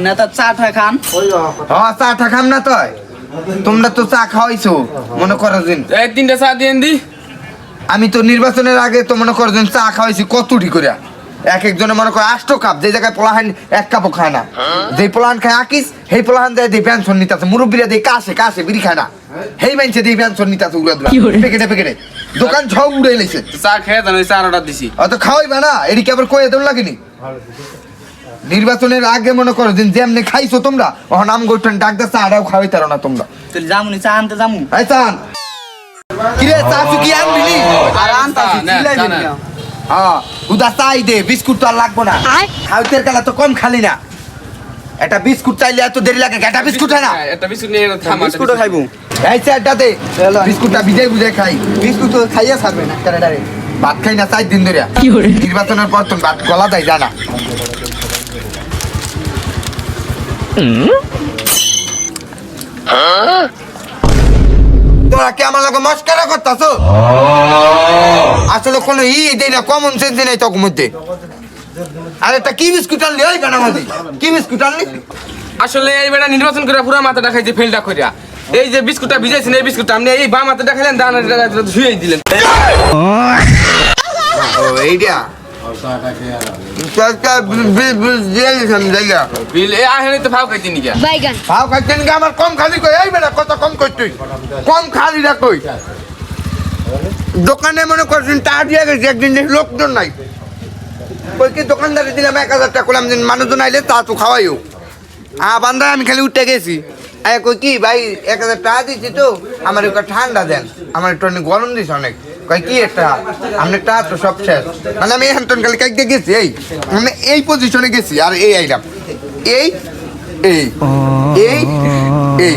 নেতা চাটা খান চাটা খাম না তো তোমরা তো চা খাওয়াইছো মনে করো দিন এই 3টা চা দেন দি আমি তো নির্বাচনের আগে তো মনে করো দিন চা খাওয়াইছি কতটি করে এক একজনে মনে করে 8 কাপ যে জায়গায় পোলাহান 1 কাপও খায় না যে পোলাহান খায় আকিস সেই পোলাহান দেয় দিয়ে পেনশন নিতেছে মুরব্বীরা দিয়ে কাশে বিড়ি খায় না সেই মাইনছে দিয়ে পেনশন নিতেছে উড়া দুরা পেকেটে দোকান সব উড়ে এলেছে চা খেয়ে জানো চা অর্ডার দিছি অত খাওয়াইবা না এদিকে আবার কয়ে দেন লাগেনি নির্বাচনের আগে মনে করো দিন যেমনি খাইছো তোমরা ওখানে নাম গোটন ডাক দা চাটাও খাওয়াইতারো না তোমরা তুই জামুনি চা আনতে জামু এই চান কিরে চা কি আনবিনি আর আনতাছি চিল্লাইবেন না হ্যাঁ উদা চাই দে বিস্কুট তো আর লাগবো না খাইতের কালা তো কম খালি না একটা বিস্কুট চাইলে এত দেরি লাগে একটা বিস্কুট হয় না একটা বিস্কুট নিয়ে থামা বিস্কুটও খাইবো এই চারটা দে বিস্কুটটা বুঝে খাই বিস্কুট তো খাইয়া ছাড়বে না ডারে ভাত খাই না 4 দিন ধরে নির্বাচনের পর তো ভাত গলা দেয় জানা তোরা কি আমার লগে মস্করা করতাছো আসলে কোনো দেই না কমন সেন্স নেই তোর মধ্যে আরে তা কি বিস্কুট আনলি ওই কানামাদি কি বিস্কুট আনলি আসলে এই বেটা নির্বাচন করে পুরো মাথাটা খাইছে ফেলটা কইরা এই যে বিস্কুটটা ভিজাইছেন এই বিস্কুটটা আপনি এই বাম হাতে দেখালেন ডান হাতে ধুয়েই দিলেন ও এইটা বিল এই আহেনে তো ফাও খাইতে নিগা বাইগান ভাও খাইতেন আমার কম খালি কই এই বেটা কত কম কই তুই কম খালি না কই দোকানে মনে করছেন তা দিয়ে গেছে একদিন লোকজন নাই কই কি দোকানদারে দিলাম 1000 টাকা করলাম দিন মানুষজন আইলে তা তো খাওয়াইও বান্দায় আমি খালি উঠে গেছি আয় কই কি ভাই 1000 টাকা দিচ্ছি তো আমার একটু ঠান্ডা দেন আমার একটু অনেক গরম দিস অনেক কই কি একটা আপনি টা তো সব শেষ মানে আমি হ্যান্টন খালি কাইতে গেছি এই মানে এই পজিশনে গেছি আর এই আইলাম এই এই এই এই